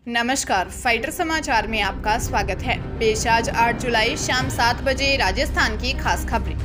नमस्कार, फाइटर समाचार में आपका स्वागत है। पेश आज 8 जुलाई शाम 7 बजे राजस्थान की खास खबरें।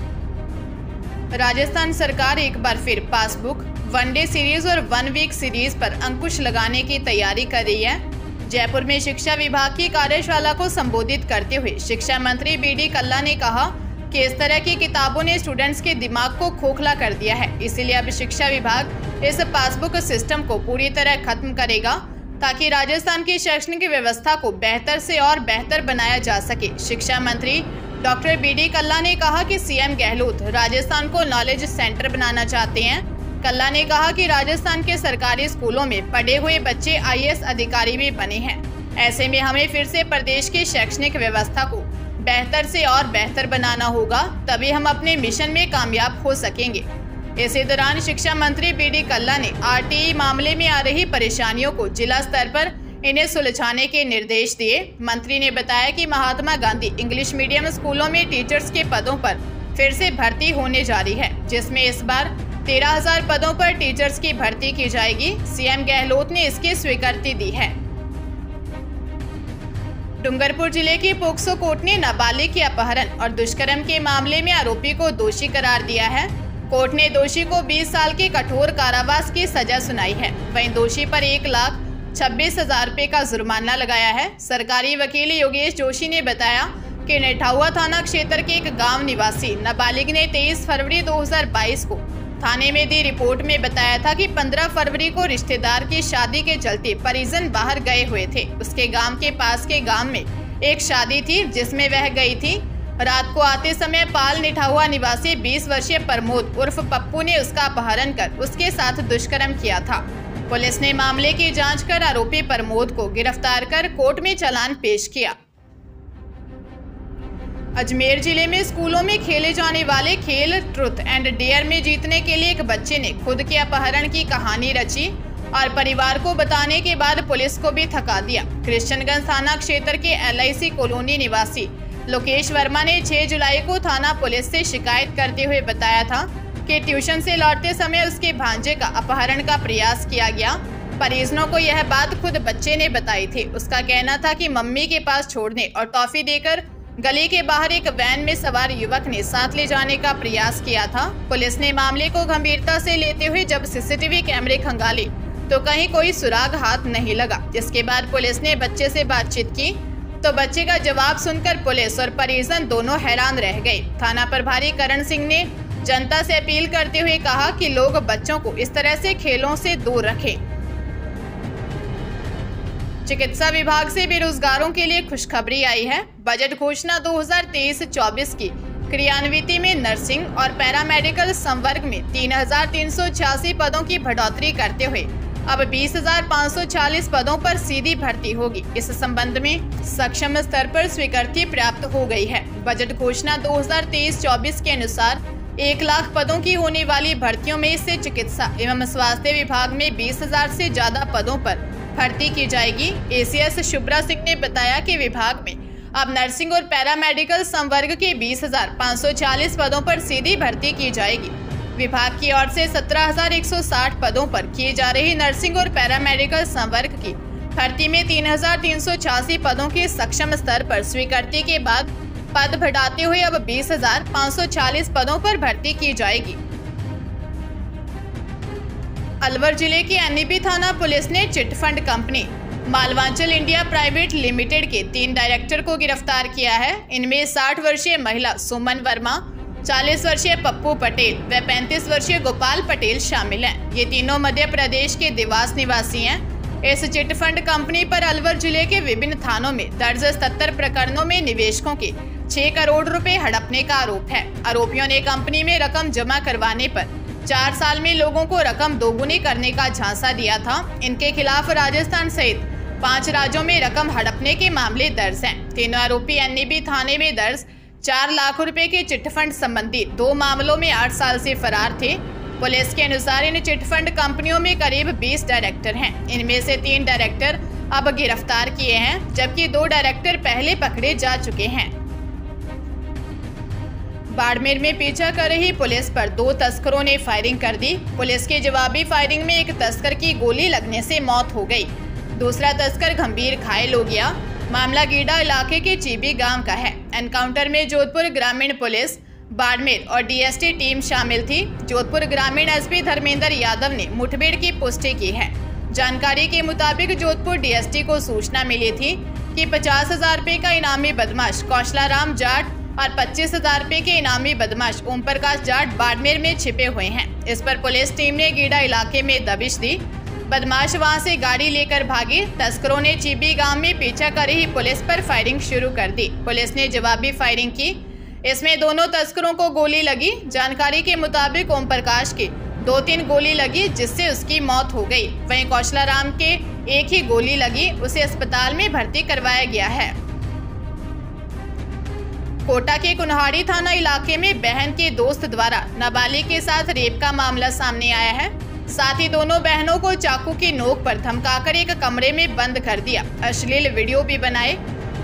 राजस्थान सरकार एक बार फिर पासबुक, वनडे सीरीज और 1 वीक सीरीज पर अंकुश लगाने की तैयारी कर रही है। जयपुर में शिक्षा विभाग की कार्यशाला को संबोधित करते हुए शिक्षा मंत्री BD कल्ला ने कहा कि इस तरह की किताबों ने स्टूडेंट्स के दिमाग को खोखला कर दिया है, इसलिए अब शिक्षा विभाग इस पासबुक सिस्टम को पूरी तरह खत्म करेगा ताकि राजस्थान की शैक्षणिक व्यवस्था को बेहतर से और बेहतर बनाया जा सके। शिक्षा मंत्री डॉक्टर BD कल्ला ने कहा कि CM गहलोत राजस्थान को नॉलेज सेंटर बनाना चाहते हैं। कल्ला ने कहा कि राजस्थान के सरकारी स्कूलों में पढ़े हुए बच्चे IAS अधिकारी भी बने हैं। ऐसे में हमें फिर से प्रदेश की शैक्षणिक व्यवस्था को बेहतर से और बेहतर बनाना होगा, तभी हम अपने मिशन में कामयाब हो सकेंगे। इसी दौरान शिक्षा मंत्री BD कल्ला ने RTE मामले में आ रही परेशानियों को जिला स्तर पर इन्हें सुलझाने के निर्देश दिए। मंत्री ने बताया कि महात्मा गांधी इंग्लिश मीडियम स्कूलों में टीचर्स के पदों पर फिर से भर्ती होने जा रही है, जिसमें इस बार 13,000 पदों पर टीचर्स की भर्ती की जाएगी। CM गहलोत ने इसकी स्वीकृति दी है। डूंगरपुर जिले की पोक्सो कोर्ट ने नाबालिग के अपहरण और दुष्कर्म के मामले में आरोपी को दोषी करार दिया है। कोर्ट ने दोषी को 20 साल के कठोर कारावास की सजा सुनाई है। वहीं दोषी पर 1,26,000 रुपए का जुर्माना लगाया है। सरकारी वकील योगेश जोशी ने बताया कि नेठाउआ थाना क्षेत्र के एक गांव निवासी नाबालिग ने 23 फरवरी 2022 को थाने में दी रिपोर्ट में बताया था कि 15 फरवरी को रिश्तेदार की शादी के चलते परिजन बाहर गए हुए थे। उसके गांव के पास के गांव में एक शादी थी जिसमें वह गई थी। रात को आते समय पाल निठाहुआ निवासी 20 वर्षीय प्रमोद उर्फ पप्पू ने उसका अपहरण कर उसके साथ दुष्कर्म किया था। पुलिस ने मामले की जांच कर आरोपी प्रमोद को गिरफ्तार कर कोर्ट में चालान पेश किया। अजमेर जिले में स्कूलों में खेले जाने वाले खेल ट्रुथ एंड डेयर में जीतने के लिए एक बच्चे ने खुद के अपहरण की कहानी रची और परिवार को बताने के बाद पुलिस को भी थका दिया। कृष्णगंज थाना क्षेत्र के LIC कॉलोनी निवासी लोकेश वर्मा ने 6 जुलाई को थाना पुलिस से शिकायत करते हुए बताया था कि ट्यूशन से लौटते समय उसके भांजे का अपहरण का प्रयास किया गया। परिजनों को यह बात खुद बच्चे ने बताई थी। उसका कहना था कि मम्मी के पास छोड़ने और टॉफी देकर गली के बाहर एक वैन में सवार युवक ने साथ ले जाने का प्रयास किया था। पुलिस ने मामले को गंभीरता से लेते हुए जब CCTV कैमरे खंगाले तो कहीं कोई सुराग हाथ नहीं लगा। जिसके बाद पुलिस ने बच्चे से बातचीत की तो बच्चे का जवाब सुनकर पुलिस और परिजन दोनों हैरान रह गए। थाना प्रभारी करण सिंह ने जनता से अपील करते हुए कहा कि लोग बच्चों को इस तरह से खेलों से दूर रखें। चिकित्सा विभाग से बेरोजगारों के लिए खुशखबरी आई है। बजट घोषणा 2023-24 की क्रियान्विति में नर्सिंग और पैरामेडिकल संवर्ग में 3,386 पदों की बढ़ोतरी करते हुए अब 20,540 पदों पर सीधी भर्ती होगी। इस संबंध में सक्षम स्तर पर स्वीकृति प्राप्त हो गई है। बजट घोषणा 2023-24 के अनुसार 1 लाख पदों की होने वाली भर्तियों में से चिकित्सा एवं स्वास्थ्य विभाग में 20,000 से ज्यादा पदों पर भर्ती की जाएगी। ACS शुभ्रा सिंह ने बताया कि विभाग में अब नर्सिंग और पैरामेडिकल संवर्ग के 20,540 पदों पर सीधी भर्ती की जाएगी। विभाग की ओर से 17,160 पदों पर की जा रही नर्सिंग और पैरामेडिकल संवर्ग की भर्ती में 3,386 पदों के सक्षम स्तर पर स्वीकृति के बाद पद बढ़ाते हुए अब 20,540 पदों पर भर्ती की जाएगी। अलवर जिले की NEP थाना पुलिस ने chit fund company Malwanchal India private limited के 3 डायरेक्टर को गिरफ्तार किया है। इनमें 60 वर्षीय महिला सुमन वर्मा, 40 वर्षीय पप्पू पटेल व 35 वर्षीय गोपाल पटेल शामिल हैं। ये तीनों मध्य प्रदेश के देवास निवासी हैं। इस चिटफंड कंपनी पर अलवर जिले के विभिन्न थानों में दर्ज 77 प्रकरणों में निवेशकों के 6 करोड़ रुपए हड़पने का आरोप है। आरोपियों ने कंपनी में रकम जमा करवाने पर 4 साल में लोगों को रकम दोगुनी करने का झांसा दिया था। इनके खिलाफ राजस्थान सहित 5 राज्यों में रकम हड़पने के मामले दर्ज हैं। तीनों आरोपी NEP थाने में दर्ज 4 लाख रुपए के चिटफंड संबंधी 2 मामलों में 8 साल से फरार थे। पुलिस के अनुसार इन चिटफंड कंपनियों में करीब 20 डायरेक्टर हैं। इनमें से 3 डायरेक्टर अब गिरफ्तार किए हैं, जबकि 2 डायरेक्टर पहले पकड़े जा चुके हैं। बाड़मेर में पीछा कर रही पुलिस पर 2 तस्करों ने फायरिंग कर दी। पुलिस की जवाबी फायरिंग में एक तस्कर की गोली लगने से मौत हो गई। दूसरा तस्कर गंभीर घायल हो गया। मामला गीडा इलाके के चीबी गांव का है। एनकाउंटर में जोधपुर ग्रामीण पुलिस, बाड़मेर और डीएसटी टीम शामिल थी। जोधपुर ग्रामीण एसपी धर्मेंद्र यादव ने मुठभेड़ की पुष्टि की है। जानकारी के मुताबिक जोधपुर डीएसटी को सूचना मिली थी कि 50,000 रुपए का इनामी बदमाश कौशलाराम जाट और 25,000 रुपए के इनामी बदमाश ओम प्रकाश जाट बाड़मेर में छिपे हुए हैं। इस पर पुलिस टीम ने गीडा इलाके में दबिश दी। बदमाश वहां से गाड़ी लेकर भागे। तस्करों ने चीबी गांव में पीछा कर रही पुलिस पर फायरिंग शुरू कर दी। पुलिस ने जवाबी फायरिंग की। इसमें दोनों तस्करों को गोली लगी। जानकारी के मुताबिक ओम प्रकाश के 2-3 गोली लगी, जिससे उसकी मौत हो गई। वहीं कौशलाराम के एक ही गोली लगी, उसे अस्पताल में भर्ती करवाया गया है। कोटा के कुन्हाड़ी थाना इलाके में बहन के दोस्त द्वारा नाबालिग के साथ रेप का मामला सामने आया है। साथ ही दोनों बहनों को चाकू की नोक पर धमकाकर एक कमरे में बंद कर दिया। अश्लील वीडियो भी बनाए,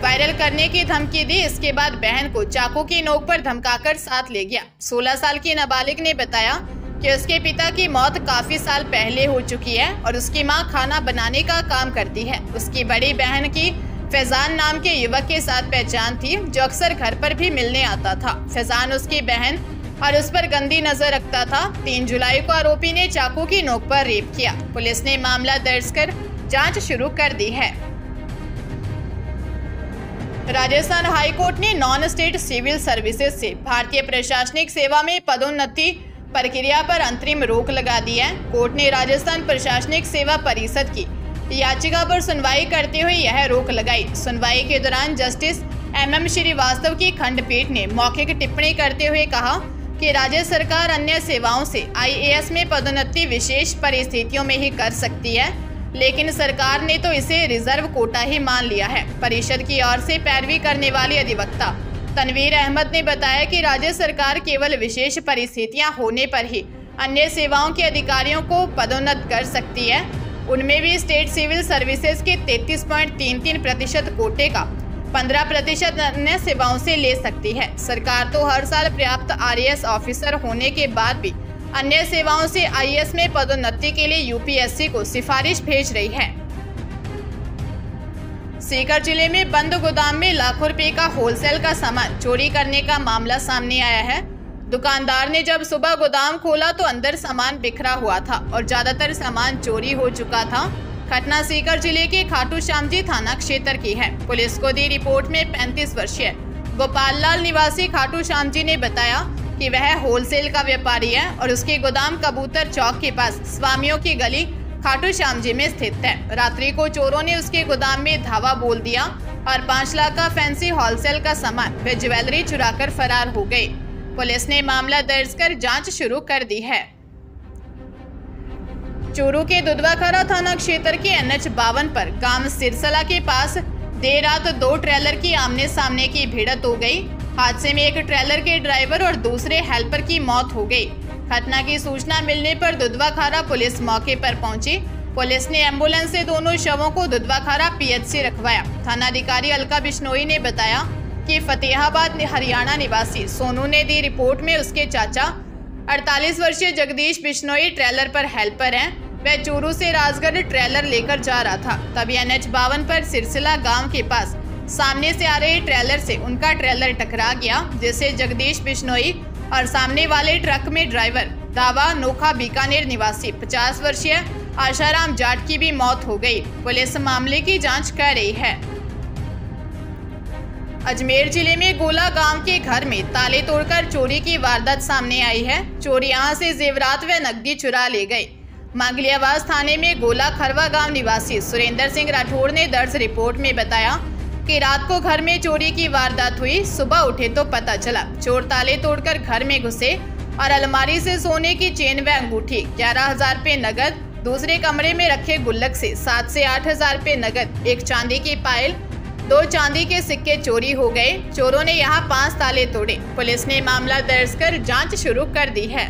वायरल करने की धमकी दी। इसके बाद बहन को चाकू की नोक पर धमकाकर साथ ले गया। 16 साल की नाबालिग ने बताया कि उसके पिता की मौत काफी साल पहले हो चुकी है और उसकी मां खाना बनाने का काम करती है। उसकी बड़ी बहन की फैजान नाम के युवक के साथ पहचान थी, जो अक्सर घर पर भी मिलने आता था। फैजान उसकी बहन और उस पर गंदी नजर रखता था। 3 जुलाई को आरोपी ने चाकू की नोक पर रेप किया। पुलिस ने मामला दर्ज कर जांच शुरू कर दी है। राजस्थान हाईकोर्ट ने नॉन स्टेट सिविल सर्विसेज से भारतीय प्रशासनिक सेवा में पदोन्नति प्रक्रिया पर अंतरिम रोक लगा दी है। कोर्ट ने राजस्थान प्रशासनिक सेवा परिषद की याचिका पर सुनवाई करते हुए यह रोक लगाई। सुनवाई के दौरान जस्टिस MM श्रीवास्तव की खंडपीठ ने मौखिक टिप्पणी करते हुए कहा कि राज्य सरकार अन्य सेवाओं से IAS में पदोन्नति विशेष परिस्थितियों में ही कर सकती है, लेकिन सरकार ने तो इसे रिजर्व कोटा ही मान लिया है। परिषद की ओर से पैरवी करने वाली अधिवक्ता तनवीर अहमद ने बताया कि राज्य सरकार केवल विशेष परिस्थितियां होने पर ही अन्य सेवाओं के अधिकारियों को पदोन्नत कर सकती है। उनमें भी स्टेट सिविल सर्विसेज के 33.33% कोटे का 15% अन्य सेवाओं से ले सकती है। सरकार तो हर साल पर्याप्त RAS ऑफिसर होने के बाद भी अन्य सेवाओं से IAS में पदोन्नति के लिए UPSC को सिफारिश भेज रही है। सीकर जिले में बंद गोदाम में लाखों रुपए का होलसेल का सामान चोरी करने का मामला सामने आया है। दुकानदार ने जब सुबह गोदाम खोला तो अंदर सामान बिखरा हुआ था और ज्यादातर सामान चोरी हो चुका था। घटना सीकर जिले के खाटू श्याम जी थाना क्षेत्र की है। पुलिस को दी रिपोर्ट में 35 वर्षीय गोपाल लाल निवासी खाटू श्याम जी ने बताया कि वह होलसेल का व्यापारी है और उसके गोदाम कबूतर चौक के पास स्वामियों की गली खाटू श्याम जी में स्थित है। रात्रि को चोरों ने उसके गोदाम में धावा बोल दिया और 5 लाख का फैंसी होलसेल का सामान व ज्वेलरी चुराकर फरार हो गए। पुलिस ने मामला दर्ज कर जांच शुरू कर दी है। चूरू के दुधवाखारा थाना क्षेत्र के NH 52 पर गांव सिरसला के पास देर रात 2 ट्रेलर की आमने सामने की भिड़ंत हो गई। हादसे में एक ट्रेलर के ड्राइवर और दूसरे हेल्पर की मौत हो गई। घटना की सूचना मिलने पर दुधवाखारा पुलिस मौके पर पहुंची। पुलिस ने एम्बुलेंस से दोनों शवों को दुधवाखारा PHC रखवाया। थानाधिकारी अलका बिश्नोई ने बताया कि फतेहाबाद हरियाणा निवासी सोनू ने दी रिपोर्ट में उसके चाचा 48 वर्षीय जगदीश बिश्नोई ट्रेलर पर हेल्पर हैं। वह चूरू से राजगढ़ ट्रेलर लेकर जा रहा था, तभी NH 52 पर सिरसिला गांव के पास सामने से आ रहे ट्रेलर से उनका ट्रेलर टकरा गया, जिससे जगदीश बिश्नोई और सामने वाले ट्रक में ड्राइवर दावा नोखा बीकानेर निवासी 50 वर्षीय आशाराम जाट की भी मौत हो गई। पुलिस मामले की जांच कर रही है। अजमेर जिले में गोला गांव के घर में ताले तोड़कर चोरी की वारदात सामने आई है। चोर यहां से जेवरात व नकदी चुरा ले गए। मांगलियावास थाने में गोला खरवा गांव निवासी सुरेंद्र सिंह राठौड़ ने दर्ज रिपोर्ट में बताया कि रात को घर में चोरी की वारदात हुई। सुबह उठे तो पता चला चोर ताले तोड़कर घर में घुसे और अलमारी से सोने की चेन व अंगूठी, 11,000 रुपए नगद, दूसरे कमरे में रखे गुल्लक से 7 से 8,000 रुपए नगद, एक चांदी की पायल, 2 चांदी के सिक्के चोरी हो गए। चोरों ने यहां 5 ताले तोड़े। पुलिस ने मामला दर्ज कर जांच शुरू कर दी है।